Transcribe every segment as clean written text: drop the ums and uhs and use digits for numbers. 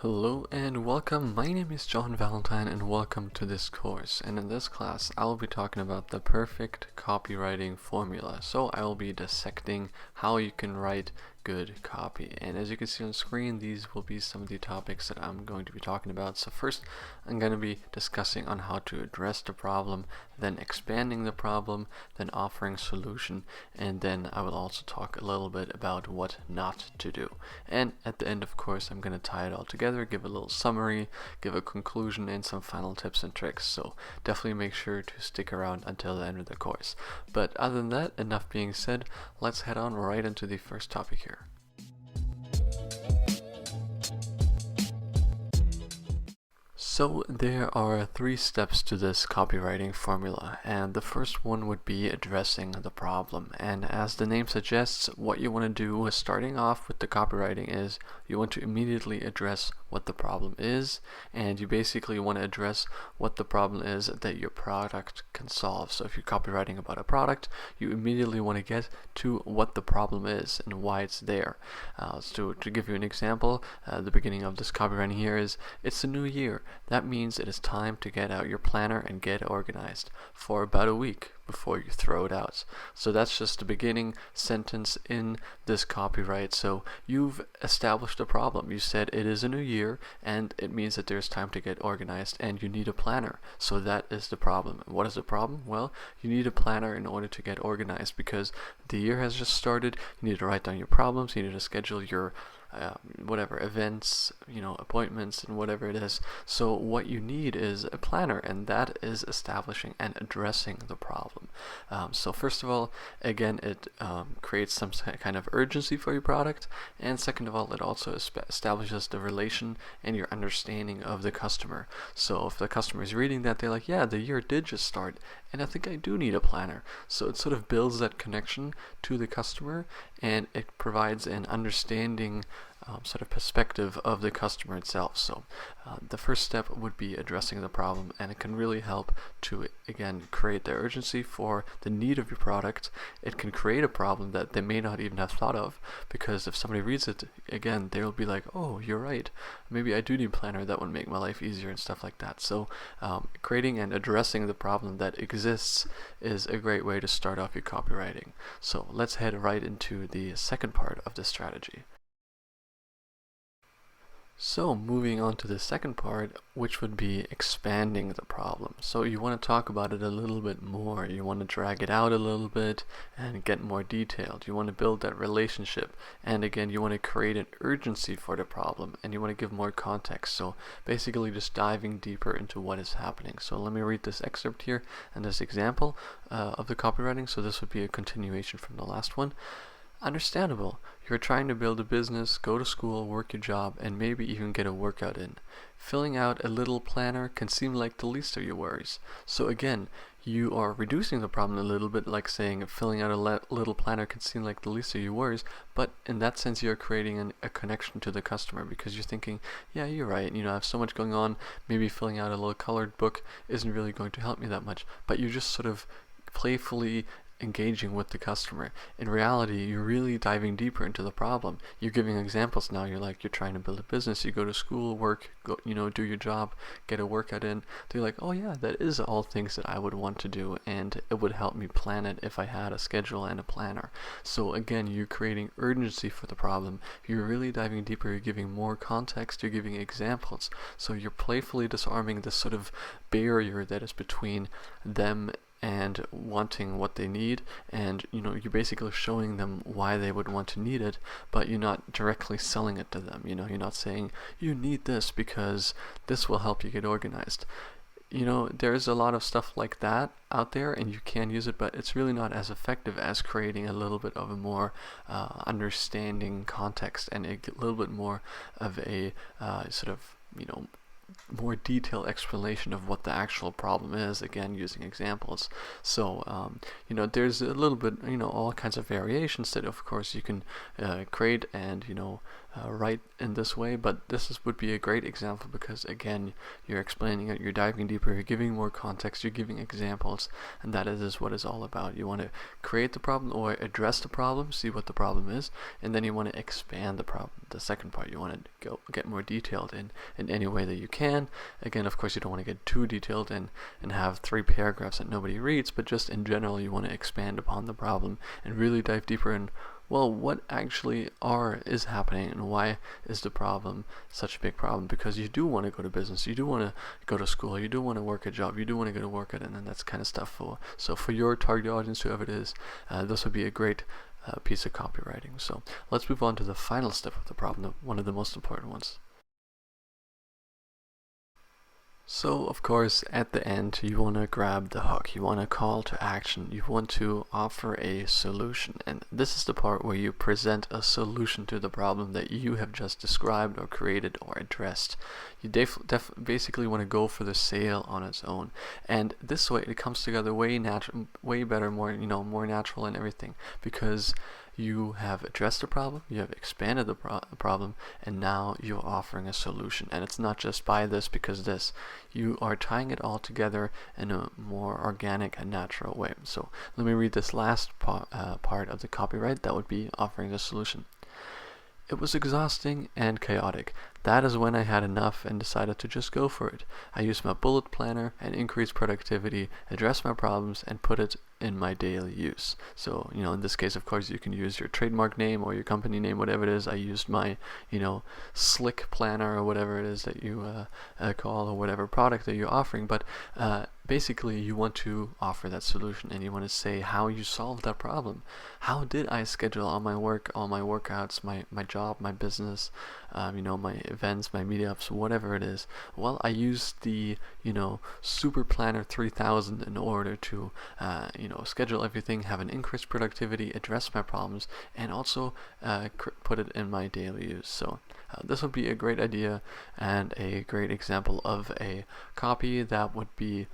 Hello and welcome. My name is John Valentine and welcome to this course. And in this class, I'll be talking about the perfect copywriting formula. So I will be dissecting how you can write good copy. And as you can see on screen, these will be some of the topics that I'm going to be talking about. So first, I'm going to be discussing on how to address the problem, then expanding the problem, then offering solution, and then I will also talk a little bit about what not to do. And at the end, of course, I'm going to tie it all together, give a little summary, give a conclusion, and some final tips and tricks. So definitely make sure to stick around until the end of the course. But other than that, enough being said, let's head on right into the first topic here. So there are 3 steps to this copywriting formula, and the first one would be addressing the problem. And as the name suggests, what you want to do starting off with the copywriting is you want to immediately address what the problem is, and you basically want to address what the problem is that your product can solve. So if you're copywriting about a product, you immediately want to get to what the problem is and why it's there. So to give you an example, the beginning of this copywriting here is, it's a new year. That means it is time to get out your planner and get organized for about a week before you throw it out. So that's just the beginning sentence in this copyright. So you've established a problem. You said it is a new year and it means that there's time to get organized and you need a planner. So that is the problem. And what is the problem? Well, you need a planner in order to get organized because the year has just started. You need to write down your problems. You need to schedule your whatever events, appointments and whatever it is. So what you need is a planner, and that is establishing and addressing the problem. So first of all, again, it creates some kind of urgency for your product, and second of all, it also establishes the relation and your understanding of the customer. So if the customer is reading that, they're like, yeah, the year did just start and I think I do need a planner. So it sort of builds that connection to the customer, and it provides an understanding sort of perspective of the customer itself. So the first step would be addressing the problem, and it can really help to, again, create the urgency for the need of your product. It can create a problem that they may not even have thought of, because if somebody reads it, again, they'll be like, oh, you're right, maybe I do need a planner, that would make my life easier and stuff like that. So creating and addressing the problem that exists is a great way to start off your copywriting. So let's head right into the second part of the strategy. So moving on to the second part, which would be expanding the problem. So you want to talk about it a little bit more. You want to drag it out a little bit and get more detailed. You want to build that relationship. And again, you want to create an urgency for the problem, and you want to give more context. So basically just diving deeper into what is happening. So let me read this excerpt here and this example of the copywriting. So this would be a continuation from the last one. Understandable. You're trying to build a business, go to school, work your job, and maybe even get a workout in. Filling out a little planner can seem like the least of your worries. So again, you are reducing the problem a little bit, like saying filling out a little planner can seem like the least of your worries, but in that sense you're creating a connection to the customer, because you're thinking, yeah, you're right, I have so much going on, maybe filling out a little colored book isn't really going to help me that much, but you're just sort of playfully engaging with the customer. In reality, you're really diving deeper into the problem. You're giving examples now. You're trying to build a business, you go to school, work, go, do your job, get a workout in. They're like, oh yeah, that is all things that I would want to do, and it would help me plan it if I had a schedule and a planner. So again, you're creating urgency for the problem. You're really diving deeper. You're giving more context. You're giving examples. So you're playfully disarming this sort of barrier that is between them and wanting what they need, and you're basically showing them why they would want to need it, but you're not directly selling it to them. You're not saying you need this because this will help you get organized. There's a lot of stuff like that out there, and you can use it, but it's really not as effective as creating a little bit of a more understanding context and a little bit more of a sort of more detailed explanation of what the actual problem is, again using examples. So there's a little bit all kinds of variations that of course you can create and write in this way, but would be a great example because, again, you're explaining it, you're diving deeper, you're giving more context, you're giving examples, and that is what it's all about. You want to create the problem or address the problem, see what the problem is, and then you want to expand the problem. The second part, you want to get more detailed in any way that you can. Again, of course, you don't want to get too detailed and have 3 paragraphs that nobody reads, but just in general, you want to expand upon the problem and really dive deeper in, well, what actually is happening and why is the problem such a big problem? Because you do want to go to business, you do want to go to school, you do want to work a job, you do want to go to work, and then that's kind of stuff for your target audience, whoever it is, this would be a great piece of copywriting. So let's move on to the final step of the problem, one of the most important ones. So, of course, at the end, you want to grab the hook. You want a call to action. You want to offer a solution. And this is the part where you present a solution to the problem that you have just described or created or addressed. You basically want to go for the sale on its own. And this way, it comes together way better, more natural and everything, because you have addressed the problem, you have expanded the problem, and now you're offering a solution. And it's not just buy this because this. You are tying it all together in a more organic and natural way. So let me read this last part of the copyright. That would be offering the solution. It was exhausting and chaotic. That is when I had enough and decided to just go for it. I used my bullet planner and increased productivity, addressed my problems, and put it in my daily use. So, in this case, of course, you can use your trademark name or your company name, whatever it is. I used my, slick planner or whatever it is that you call, or whatever product that you're offering. But basically, you want to offer that solution, and you want to say how you solved that problem. How did I schedule all my work, all my workouts, my job, my business, my events, my meetups, whatever it is? Well, I used the, Super Planner 3000 in order to, schedule everything, have an increased productivity, address my problems, and also put it in my daily use. So this would be a great idea and a great example of a copy that would be,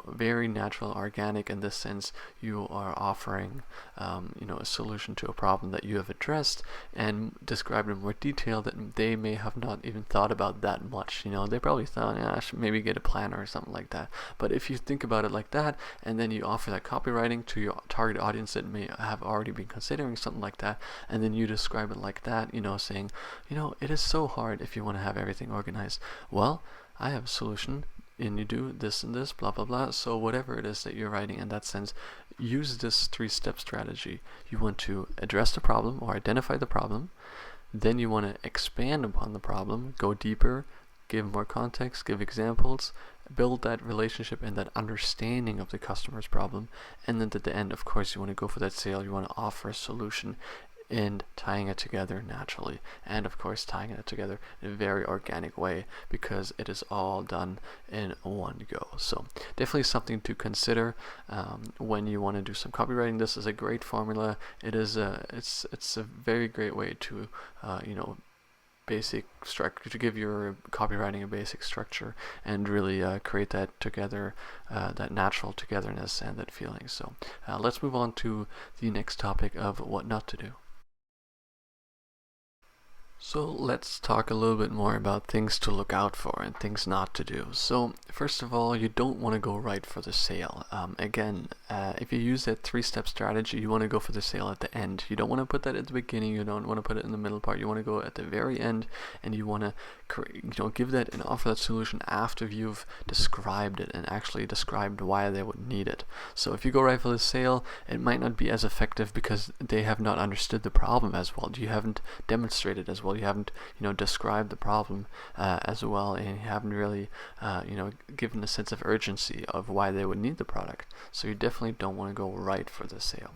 very natural, organic in this sense. You are offering, a solution to a problem that you have addressed and described in more detail that they may have not even thought about that much. They probably thought, I should maybe get a planner or something like that. But if you think about it like that, and then you offer that copywriting to your target audience that may have already been considering something like that, and then you describe it like that, saying, it is so hard if you want to have everything organized. Well, I have a solution, and you do this and this, blah, blah, blah. So whatever it is that you're writing in that sense, use this 3-step strategy. You want to address the problem or identify the problem. Then you want to expand upon the problem, go deeper, give more context, give examples, build that relationship and that understanding of the customer's problem. And then at the end, of course, you want to go for that sale. You want to offer a solution and tying it together naturally, and of course tying it together in a very organic way, because it is all done in one go. So definitely something to consider when you want to do some copywriting. This is a great formula. It is it's a very great way to basic structure, to give your copywriting a basic structure and really create that together, that natural togetherness and that feeling. So let's move on to the next topic of what not to do. So let's talk a little bit more about things to look out for and things not to do. So first of all, you don't want to go right for the sale. Again, if you use that 3-step strategy, you want to go for the sale at the end. You don't want to put that at the beginning. You don't want to put it in the middle part. You want to go at the very end, and you want to give that and offer that solution after you've described it and actually described why they would need it. So if you go right for the sale, it might not be as effective because they have not understood the problem as well. You haven't demonstrated as well. You haven't, described the problem as well, and you haven't really, given a sense of urgency of why they would need the product. So you definitely don't want to go right for the sale.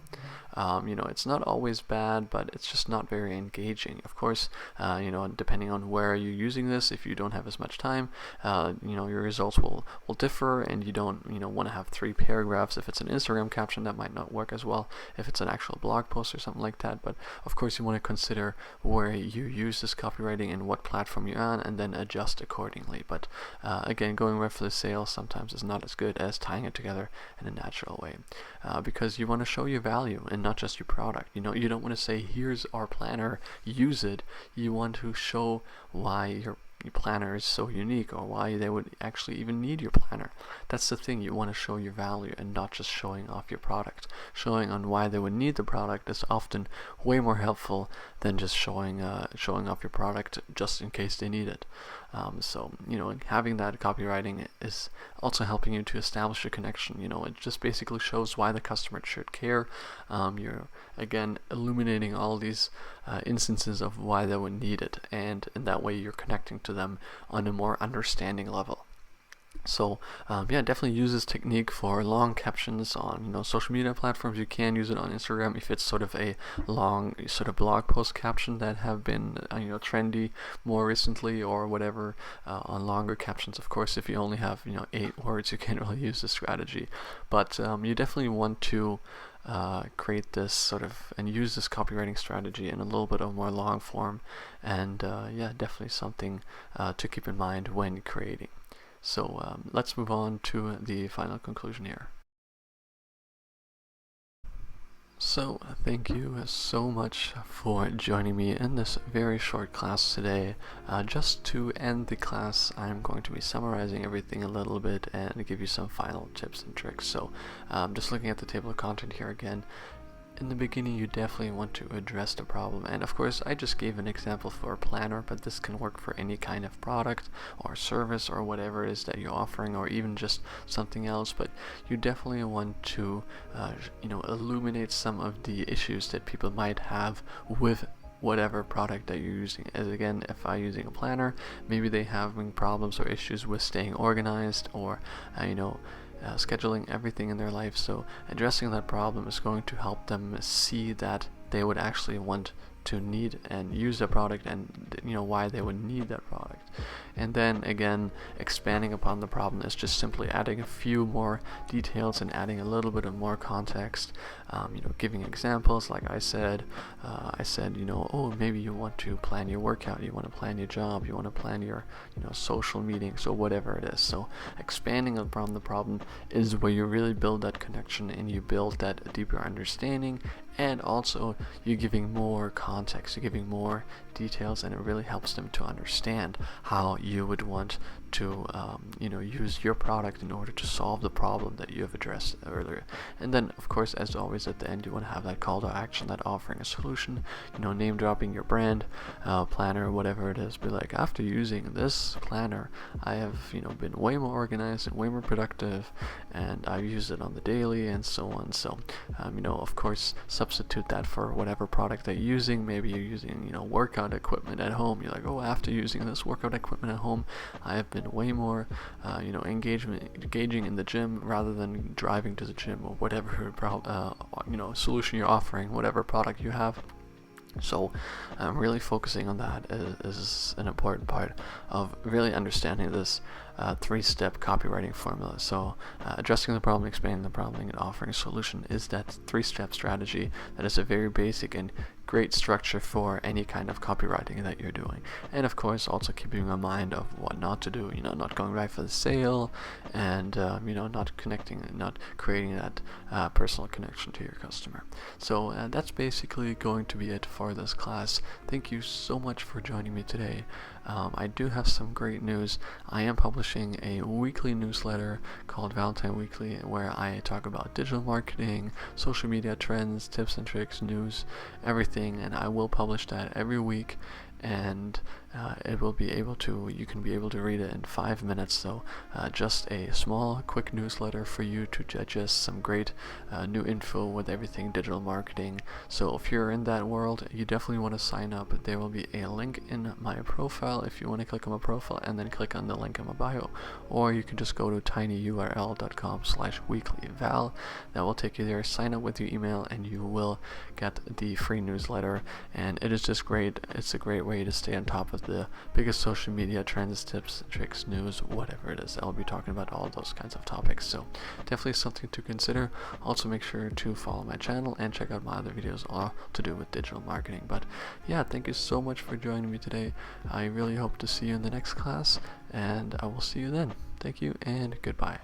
It's not always bad, but it's just not very engaging. Of course, depending on where you're using this, if you don't have as much time, your results will differ, and you don't, want to have 3 paragraphs. If it's an Instagram caption, that might not work as well if it's an actual blog post or something like that. But of course, you want to consider where you use this copywriting and what platform you're on, and then adjust accordingly. But again, going right for the sale sometimes is not as good as tying it together in a natural way, because you want to show your value and not just your product. You don't want to say, here's our planner, use it. You want to show why your planner is so unique, or why they would actually even need your planner. That's the thing, you want to show your value and not just showing off your product. Showing on why they would need the product is often way more helpful than just showing off your product just in case they need it. So having that copywriting is also helping you to establish a connection. It just basically shows why the customer should care. You're again illuminating all these instances of why they would need it, and in that way you're connecting to them on a more understanding level. So definitely use this technique for long captions on social media platforms. You can use it on Instagram if it's sort of a long sort of blog post caption that have been trendy more recently, or whatever. On longer captions, of course, if you only have 8 words, you can't really use this strategy. But you definitely want to create this sort of and use this copywriting strategy in a little bit of more long form, and definitely something to keep in mind when creating. So let's move on to the final conclusion here. So thank you so much for joining me in this very short class today. Just to end the class, I'm going to be summarizing everything a little bit and give you some final tips and tricks. So just looking at the table of content here again. In the beginning, you definitely want to address the problem, and of course I just gave an example for a planner, but this can work for any kind of product or service or whatever it is that you're offering, or even just something else. But you definitely want to illuminate some of the issues that people might have with whatever product that you're using. As again, if I'm using a planner, maybe they having problems or issues with staying organized, or scheduling everything in their life. So addressing that problem is going to help them see that they would actually want to need and use the product, and why they would need that product. And then again, expanding upon the problem is just simply adding a few more details and adding a little bit of more context. Giving examples, like I said, oh, maybe you want to plan your workout, you want to plan your job, you want to plan your social meetings, or whatever it is. So expanding upon the problem is where you really build that connection and you build that deeper understanding, and also you're giving more context, you're giving more details, and it really helps them to understand how you would want to use your product in order to solve the problem that you have addressed earlier. And then of course, as always, at the end you want to have that call to action, that offering a solution, name dropping your brand, planner, whatever it is. Be like, after using this planner, I have been way more organized and way more productive, and I've used it on the daily, and so on. So of course, substitute that for whatever product they're using. Maybe you're using workout equipment at home. You're like, oh, after using this workout equipment at home, I have been way more engaging in the gym rather than driving to the gym, or whatever solution you're offering, whatever product you have. So really focusing on that is an important part of really understanding this 3-step copywriting formula. So addressing the problem, explaining the problem, and offering a solution is that 3-step strategy that is a very basic and great structure for any kind of copywriting that you're doing. And of course, also keeping in mind of what not to do, not going right for the sale, and not creating that personal connection to your customer. So that's basically going to be it for this class. Thank you so much for joining me today. I do have some great news. I am publishing a weekly newsletter called Valentine Weekly, where I talk about digital marketing, social media trends, tips and tricks, news, everything, and I will publish that every week. And you can be able to read it in 5 minutes. So just a small quick newsletter for you to digest some great new info with everything digital marketing. So if you're in that world, you definitely want to sign up. There will be a link in my profile if you want to click on my profile, and then click on the link in my bio, or you can just go to tinyurl.com/weeklyval. That will take you there. Sign up with your email and you will get the free newsletter, and it is just great. It's a great way to stay on top of the biggest social media trends, tips, tricks, news, whatever it is. I'll be talking about all those kinds of topics, so definitely something to consider. Also make sure to follow my channel and check out my other videos all to do with digital marketing. But yeah, thank you so much for joining me today. I really hope to see you in the next class, and I will see you then. Thank you and goodbye.